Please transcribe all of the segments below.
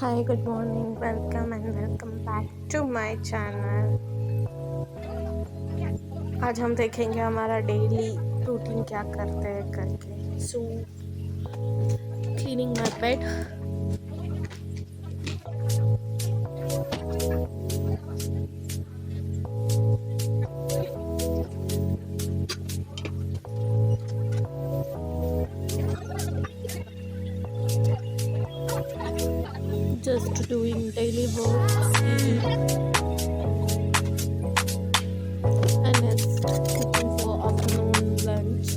Hi, good morning. Welcome and welcome back to my channel. आज हम देखेंगे हमारा डेली रूटीन क्या करते हैं करके. So cleaning my bed. Just doing daily work and it's cooking for afternoon lunch.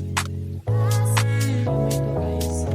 Tomato rice.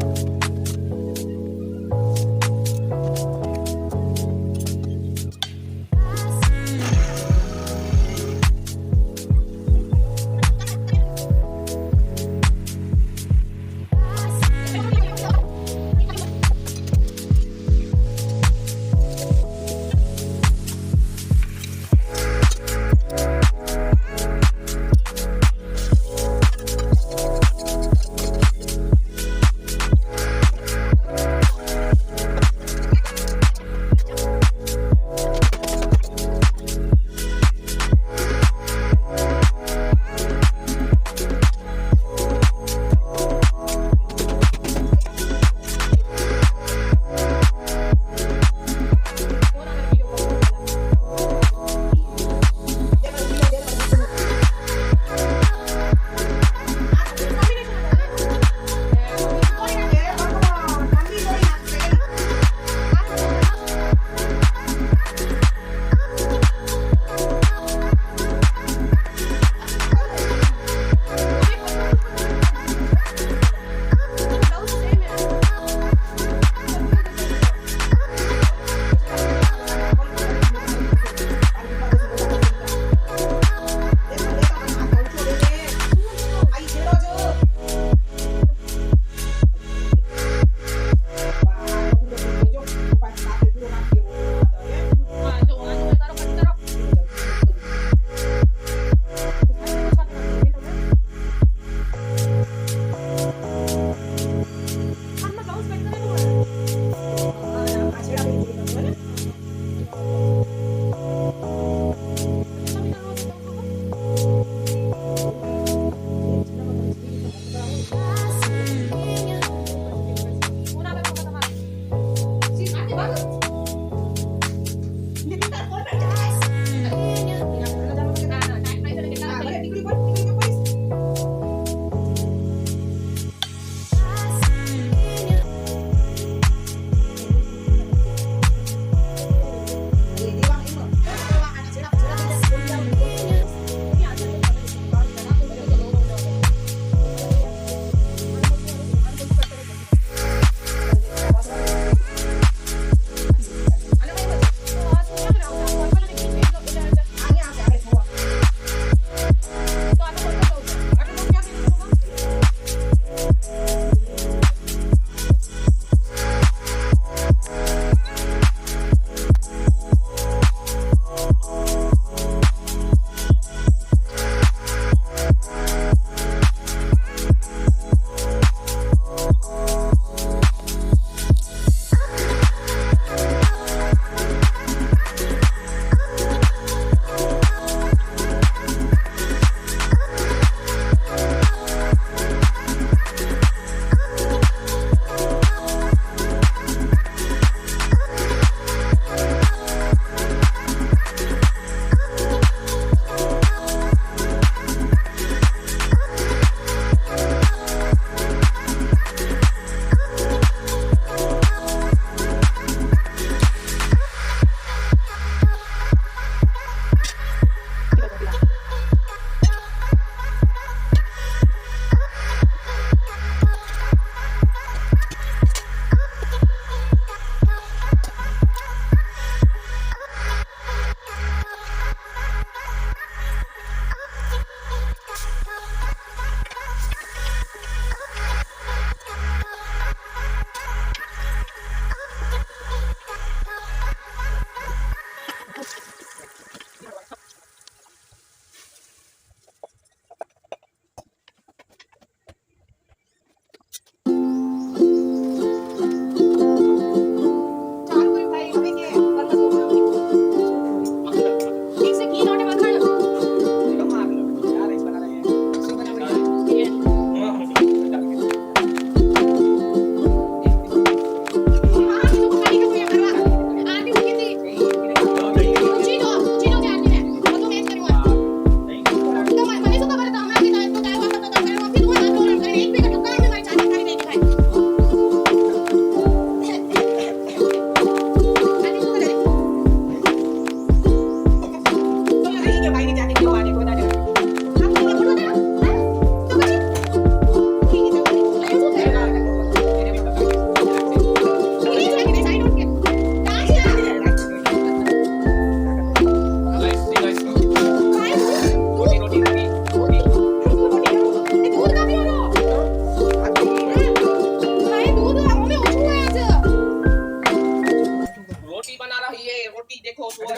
देखो सुअर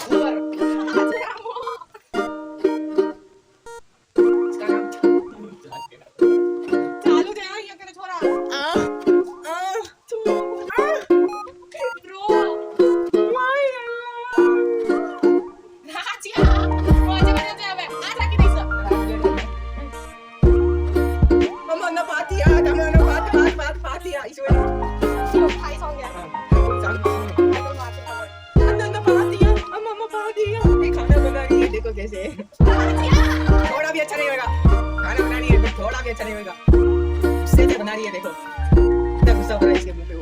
सुअर इसका नाम चालू दे ये करे छोरा ब्रो माय राजिया मजा मजा આવે આ રાખી દઈશ મમ્મા પાતિયા તમારો પાતિયા ઈશ્વર યો થાઈ સોંગ યાર अंदर पातिया मम्मा पातिया ये खाना बना रही है देखो कैसे थोड़ा भी अच्छा नहीं होगा खाना बना रही है थोड़ा भी अच्छा नहीं होगा उससे बना रही है देखो इतना गुस्सा हो रहा है इसके मुंह पे